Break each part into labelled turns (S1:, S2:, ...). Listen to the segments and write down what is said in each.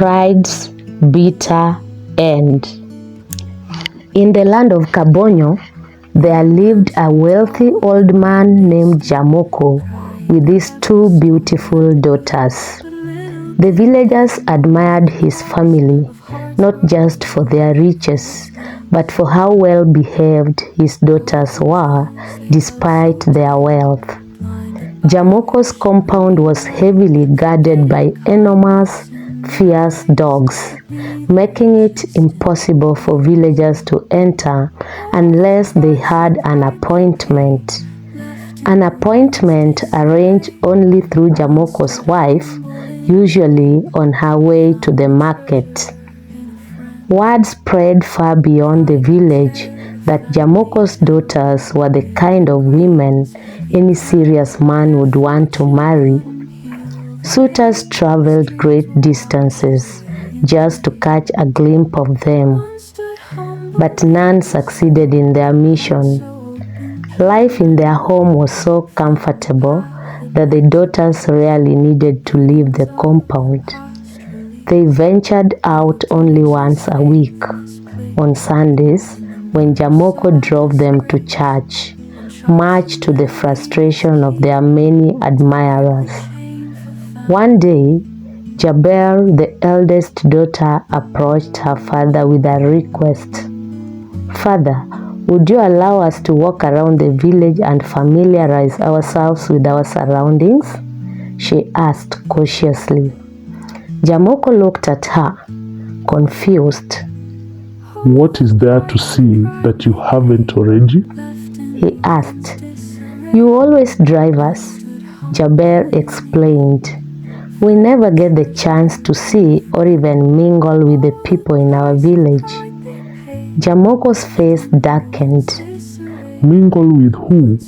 S1: pride's bitter end. In the land of Kabonyo, there lived a wealthy old man named Jamoko with his two beautiful daughters. The villagers admired his family, not just for their riches, but for how well behaved his daughters were despite their wealth. Jamoko's compound was heavily guarded by enormous, fierce dogs, making it impossible for villagers to enter unless they had an appointment. An appointment arranged only through Jamoko's wife, usually on her way to the market. Word spread far beyond the village that Jamoko's daughters were the kind of women any serious man would want to marry. Suitors traveled great distances just to catch a glimpse of them, but none succeeded in their mission. Life in their home was so comfortable that the daughters rarely needed to leave the compound. They ventured out only once a week, on Sundays, when Jamoko drove them to church, much to the frustration of their many admirers. One day, Jaber, the eldest daughter, approached her father with a request. "Father, would you allow us to walk around the village and familiarize ourselves with our surroundings?" she asked cautiously. Jamoko looked at her, confused.
S2: "What is there to see that you haven't already?"
S1: he asked. "You always drive us," Jaber explained. "We never get the chance to see or even mingle with the people in our village." Jamoko's face darkened.
S2: "Mingle with who?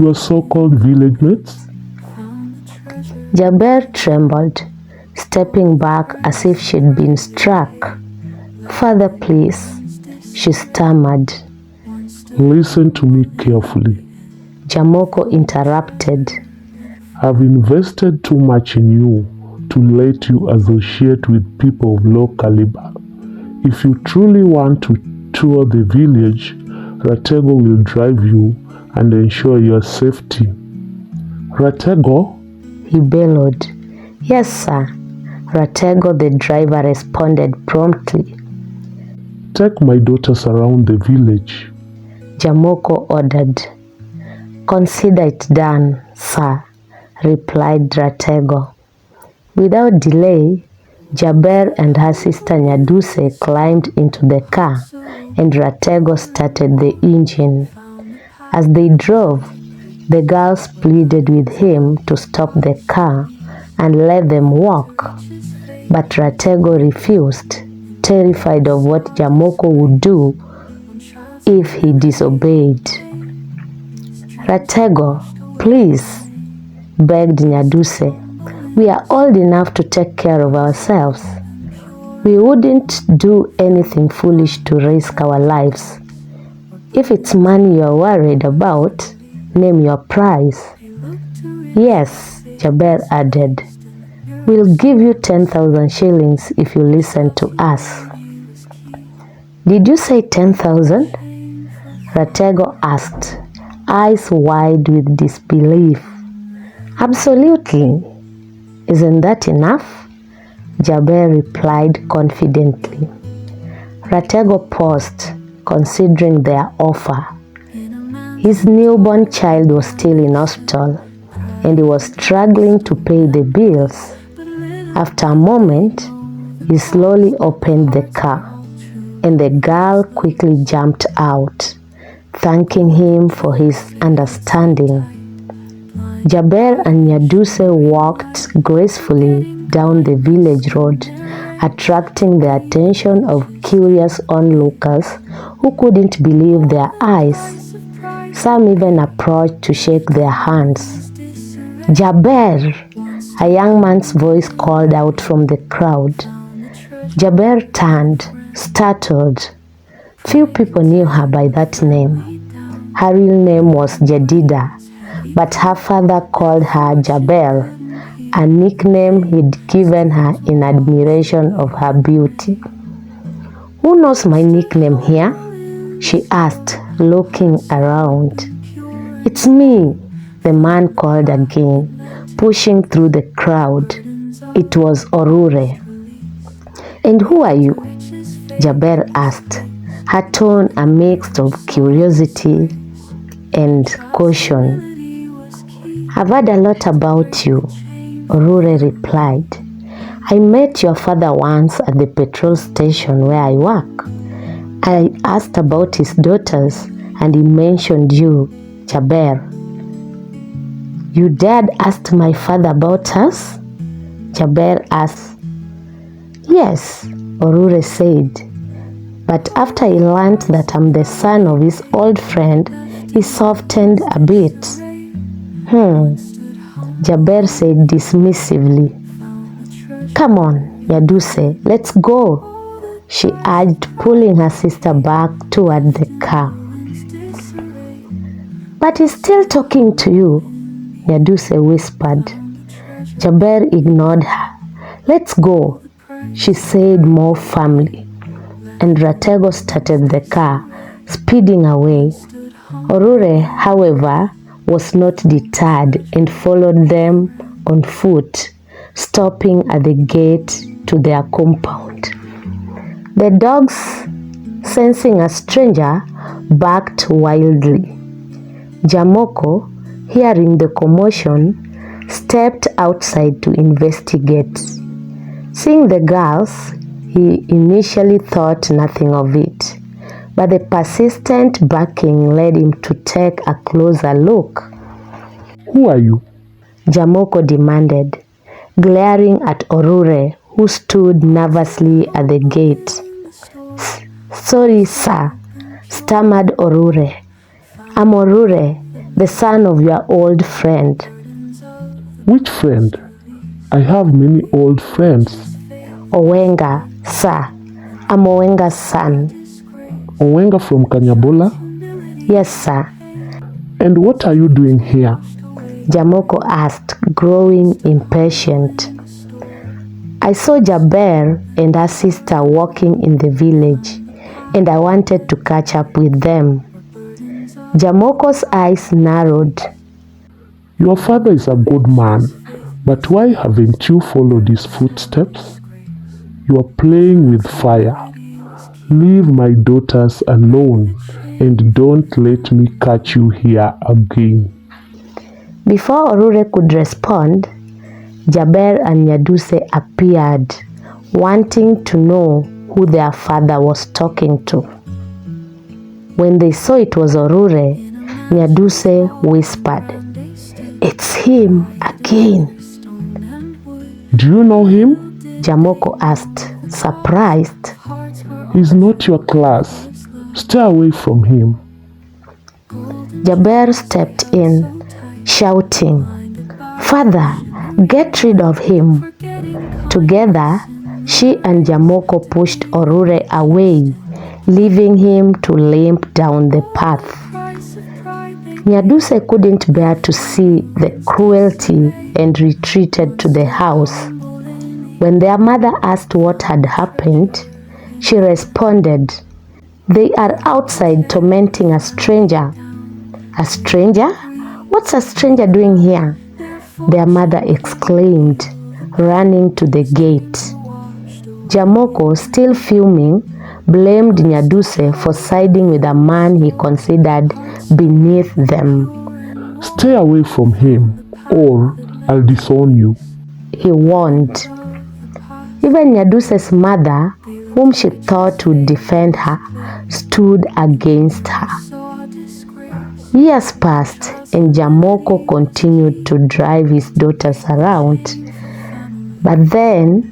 S2: Your so-called village mates?"
S1: Jaber trembled, stepping back as if she'd been struck. "Father, please," she stammered.
S2: "Listen to me carefully,"
S1: Jamoko interrupted.
S2: "I've invested too much in you to let you associate with people of low caliber. If you truly want to tour the village, Ratego will drive you and ensure your safety." "Ratego?"
S1: he bellowed. "Yes, sir," Ratego the driver responded promptly.
S2: "Take my daughters around the village,"
S1: Jamoko ordered. "Consider it done, sir," replied Ratego. Without delay, Jaber and her sister Nyaduse climbed into the car and Ratego started the engine. As they drove, the girls pleaded with him to stop the car and let them walk. But Ratego refused, terrified of what Jamoko would do if he disobeyed. "Ratego, please," begged Nyaduse. "We are old enough to take care of ourselves. We wouldn't do anything foolish to risk our lives. If it's money you're worried about, name your price." "Yes," Jaber added. "We'll give you 10,000 shillings if you listen to us." "Did you say 10,000? Ratego asked, eyes wide with disbelief. "Absolutely. Isn't that enough?" Jaber replied confidently. Ratego paused, considering their offer. His newborn child was still in hospital, and he was struggling to pay the bills. After a moment, he slowly opened the car, and the girl quickly jumped out, thanking him for his understanding. Jaber and Nyaduse walked gracefully down the village road, attracting the attention of curious onlookers who couldn't believe their eyes. Some even approached to shake their hands. "Jaber!" a young man's voice called out from the crowd. Jaber turned, startled. Few people knew her by that name. Her real name was Jedida, but her father called her Jaber, a nickname he'd given her in admiration of her beauty. "Who knows my nickname here?" she asked, looking around. "It's me," the man called again, pushing through the crowd. It was Orure. "And who are you?" Jaber asked, her tone a mix of curiosity and caution. "I've heard a lot about you," Orure replied. "I met your father once at the petrol station where I work. I asked about his daughters and he mentioned you, Jaber." "You dared ask my father about us?" Jaber asked. "Yes," Orure said. "But after he learned that I'm the son of his old friend, he softened a bit." Jaber said dismissively. "Come on, Yaduse, let's go," she urged, pulling her sister back toward the car. "But he's still talking to you," Yaduse whispered. Jaber ignored her. "Let's go," she said more firmly, and Ratego started the car, speeding away. Orure, however, was not deterred and followed them on foot, stopping at the gate to their compound. The dogs, sensing a stranger, barked wildly. Jamoko, hearing the commotion, stepped outside to investigate. Seeing the girls, he initially thought nothing of it, but the persistent barking led him to take a closer look.
S2: Who are you?
S1: Jamoko demanded, glaring at Orure, who stood nervously at the gate. "Sorry, sir," stammered Orure. "I'm Orure, the son of your old friend."
S2: Which friend? I have many old friends.
S1: "Owenga, sir. I'm Owenga's son."
S2: Owenga from Kanyabola?
S1: "Yes, sir."
S2: And what are you doing here?
S1: Jamoko asked, growing impatient. "I saw Jaber and her sister walking in the village, and I wanted to catch up with them." Jamoko's eyes narrowed.
S2: Your father is a good man, but why haven't you followed his footsteps? You are playing with fire. Leave my daughters alone and don't let me catch you here again.
S1: Before Orure could respond, Jaber and Nyaduse appeared, wanting to know who their father was talking to. When they saw it was Orure, Nyaduse whispered, "It's him again."
S2: Do you know him?
S1: Jamoko asked, surprised.
S2: He's not your class. Stay away from him.
S1: Jaber stepped in, shouting, "Father, get rid of him." Together, she and Jamoko pushed Orure away, leaving him to limp down the path. Nyaduse couldn't bear to see the cruelty and retreated to the house. When their mother asked what had happened, she responded, "They are outside tormenting a stranger." "A stranger? What's a stranger doing here?" their mother exclaimed, running to the gate. Jamoko, still fuming, blamed Nyaduse for siding with a man he considered beneath them.
S2: Stay away from him or I'll disown you,
S1: he warned. Even Nyaduse's mother, whom she thought would defend her, stood against her. Years passed and Jamoko continued to drive his daughters around. But then,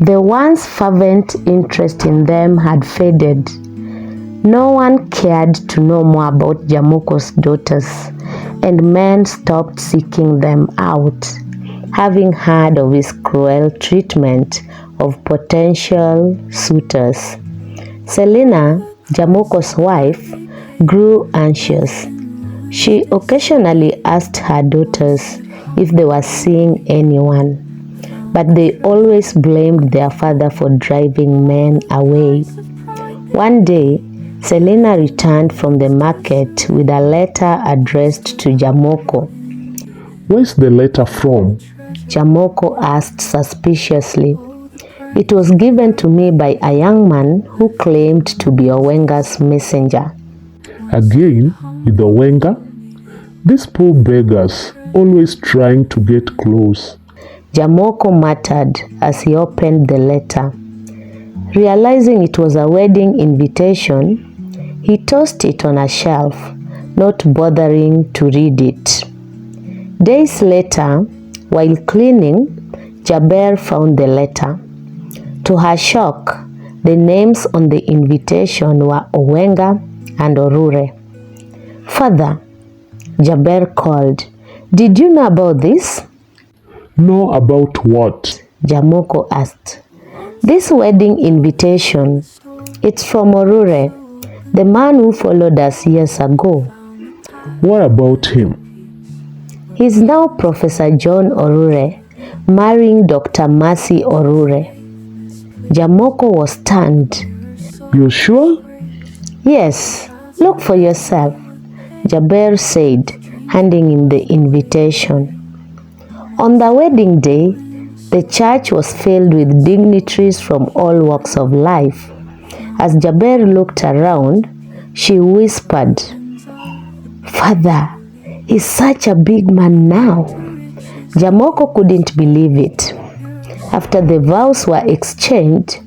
S1: the once fervent interest in them had faded. No one cared to know more about Jamoko's daughters, and men stopped seeking them out, having heard of his cruel treatment of potential suitors. Selina, Jamoko's wife, grew anxious. She occasionally asked her daughters if they were seeing anyone, but they always blamed their father for driving men away. One day, Selena returned from the market with a letter addressed to Jamoko.
S2: Where's the letter from?
S1: Jamoko asked suspiciously. It was given to me by a young man who claimed to be Owenga's messenger.
S2: Again, with Owenga? These poor beggars, always trying to get close.
S1: Jamoko muttered as he opened the letter. Realizing it was a wedding invitation, he tossed it on a shelf, not bothering to read it. Days later, while cleaning, Jaber found the letter. To her shock, the names on the invitation were Owenga and Orure. "Father," Jaber called, "did you know about this?"
S2: Know about what?
S1: Jamoko asked. "This wedding invitation. It's from Orure, the man who followed us years ago."
S2: What about him?
S1: "He's now Professor John Orure, marrying Dr. Mercy Orure." Jamoko was stunned.
S2: You're sure?
S1: "Yes, look for yourself," Jaber said, handing him the invitation. On the wedding day, the church was filled with dignitaries from all walks of life. As Jaber looked around, she whispered, "Father, he's such a big man now." Jamoko couldn't believe it. After the vows were exchanged,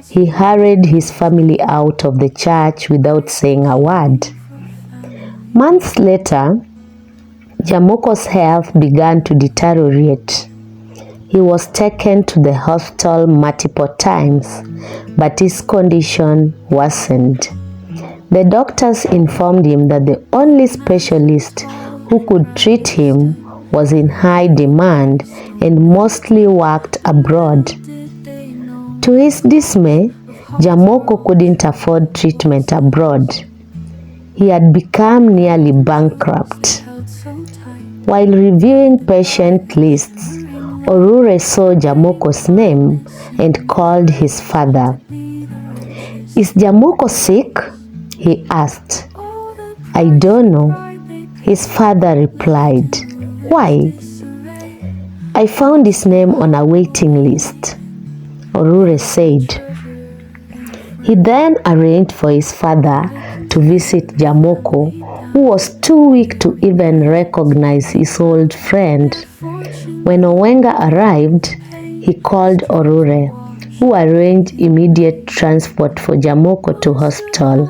S1: he hurried his family out of the church without saying a word. Months later, Jamoko's health began to deteriorate. He was taken to the hospital multiple times, but his condition worsened. The doctors informed him that the only specialist who could treat him was in high demand and mostly worked abroad. To his dismay, Jamoko couldn't afford treatment abroad. He had become nearly bankrupt. While reviewing patient lists, Orure saw Jamoko's name and called his father. "Is Jamoko sick?" he asked. "I don't know," his father replied. "Why?" "I found his name on a waiting list," Orure said. He then arranged for his father to visit Jamoko, who was too weak to even recognize his old friend. When Owenga arrived, he called Orure, who arranged immediate transport for Jamoko to hospital.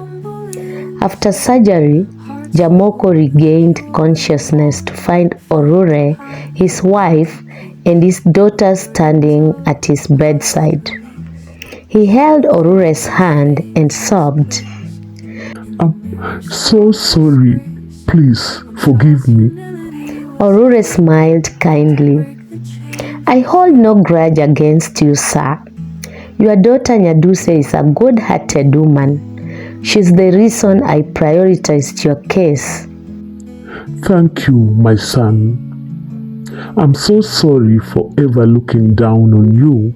S1: After surgery, Jamoko regained consciousness to find Orure, his wife, and his daughter standing at his bedside. He held Orure's hand and sobbed.
S2: "I'm so sorry. Please forgive me."
S1: Orure smiled kindly. "I hold no grudge against you, sir. Your daughter Nyaduse is a good-hearted woman. She's the reason I prioritized your case."
S2: Thank you, my son. I'm so sorry for ever looking down on you.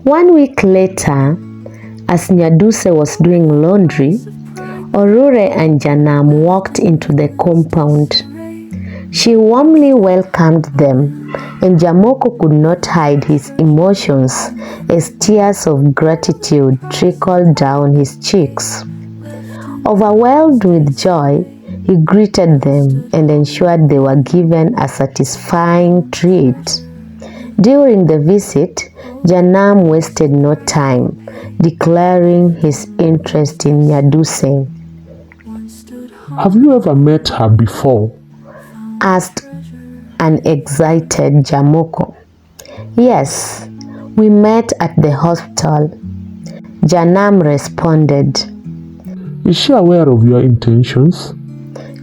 S1: 1 week later, as Nyaduse was doing laundry, Orure and Janam walked into the compound. She warmly welcomed them, and Jamoko could not hide his emotions as tears of gratitude trickled down his cheeks. Overwhelmed with joy, he greeted them and ensured they were given a satisfying treat. During the visit, Janam wasted no time, declaring his interest in Nyaduse.
S2: Have you ever met her before?
S1: Asked an excited Jamoko. "Yes, we met at the hospital," Janam responded.
S2: Is she aware of your intentions?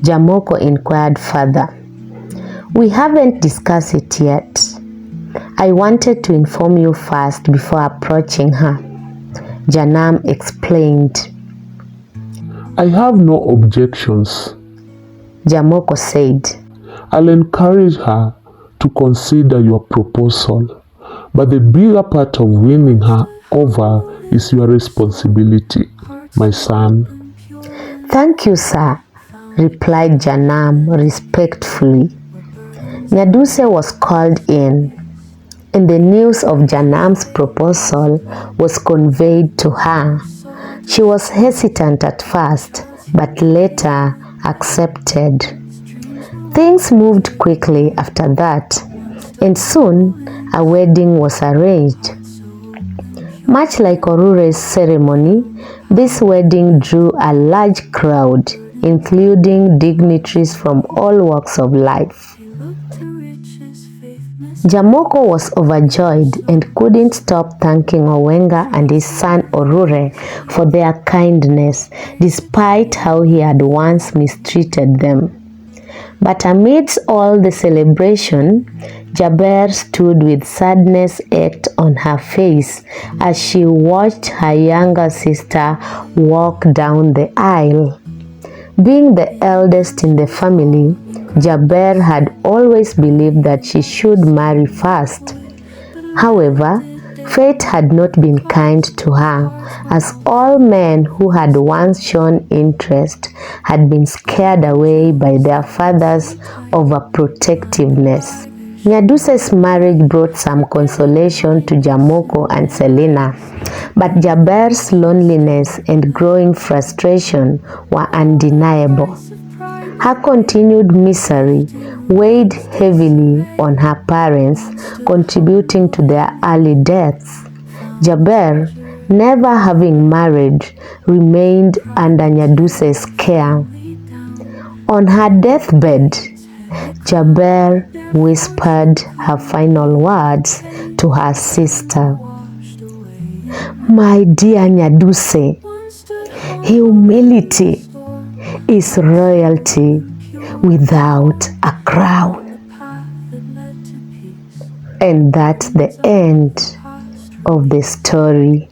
S1: Jamoko inquired further. "We haven't discussed it yet. I wanted to inform you first before approaching her," Janam explained.
S2: I have no objections.
S1: Jamoko said.
S2: I'll encourage her to consider your proposal, but the bigger part of winning her over is your responsibility, my son.
S1: Thank you, sir, replied Janam respectfully. Nyaduse was called in, and the news of Janam's proposal was conveyed to her. She was hesitant at first, but later accepted. Things moved quickly after that, and soon a wedding was arranged. Much like Orure's ceremony, this wedding drew a large crowd, including dignitaries from all walks of life. Jamoko was overjoyed and couldn't stop thanking Owenga and his son Orure for their kindness, despite how he had once mistreated them. But amidst all the celebration, Jaber stood with sadness etched on her face as she watched her younger sister walk down the aisle. Being the eldest in the family, Jaber had always believed that she should marry first. However, fate had not been kind to her, as all men who had once shown interest had been scared away by their fathers' overprotectiveness. Nyaduse's marriage brought some consolation to Jamoko and Selina, but Jaber's loneliness and growing frustration were undeniable. Her continued misery weighed heavily on her parents, contributing to their early deaths. Jaber, never having married, remained under Nyaduse's care. On her deathbed, Jaber whispered her final words to her sister. "My dear Nyaduse, humility is royalty without a crown." And that's the end of the story.